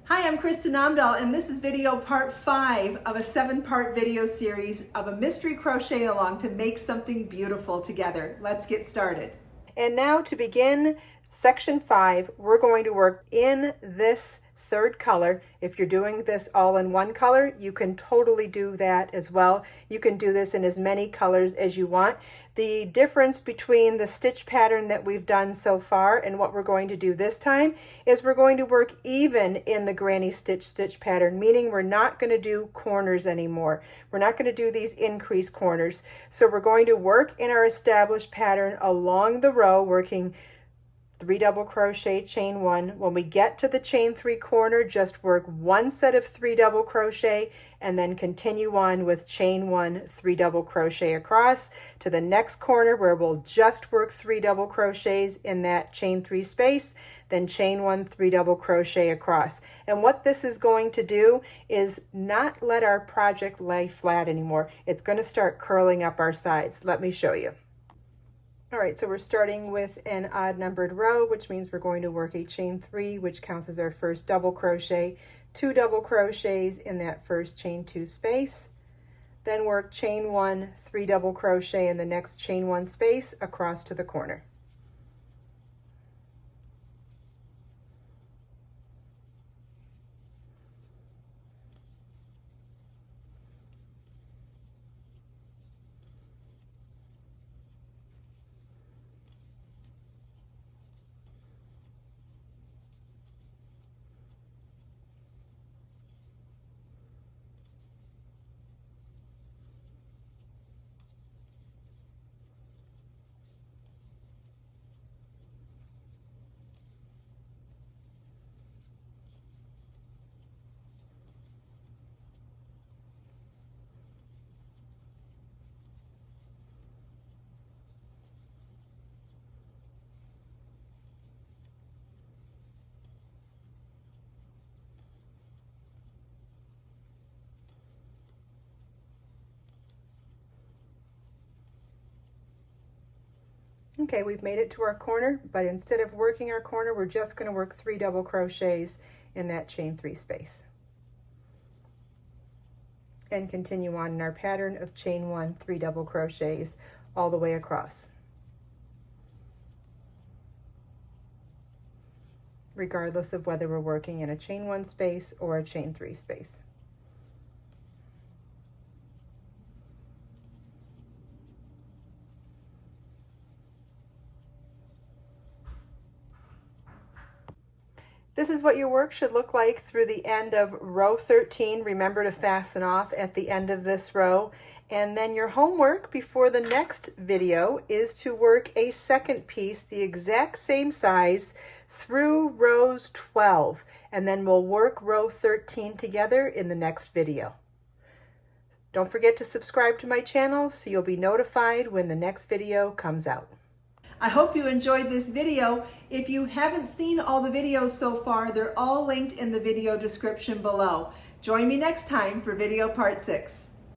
Hi, I'm Kristin Omdahl, and this is video part 5 of a 7-part video series of a mystery crochet along to make something beautiful together. Let's get started. And now to begin section 5, we're going to work in this third color. If you're doing this all in one color, you can totally do that as well. You can do this in as many colors as you want. The difference between the stitch pattern that we've done so far and what we're going to do this time is we're going to work even in the granny stitch pattern, meaning we're not going to do corners anymore. We're not going to do these increased corners. So we're going to work in our established pattern along the row, working 3 double crochet, chain 1. When we get to the chain 3 corner, just work 1 set of 3 double crochet and then continue on with chain 1, 3 double crochet across to the next corner where we'll just work 3 double crochets in that chain 3 space, then chain 1, 3 double crochet across. And what this is going to do is not let our project lay flat anymore. It's going to start curling up our sides. Let me show you. All right, so we're starting with an odd numbered row, which means we're going to work a chain 3, which counts as our first double crochet, 2 double crochets in that first chain 2 space, then work chain 1, 3 double crochet in the next chain 1 space across to the corner. Okay, we've made it to our corner, but instead of working our corner, we're just going to work 3 double crochets in that chain 3 space. And continue on in our pattern of chain 1, 3 double crochets all the way across, regardless of whether we're working in a chain 1 space or a chain 3 space. This is what your work should look like through the end of row 13. Remember to fasten off at the end of this row. And then your homework before the next video is to work a second piece the exact same size through rows 12. And then we'll work row 13 together in the next video. Don't forget to subscribe to my channel so you'll be notified when the next video comes out. I hope you enjoyed this video. If you haven't seen all the videos so far, they're all linked in the video description below. Join me next time for video part 6.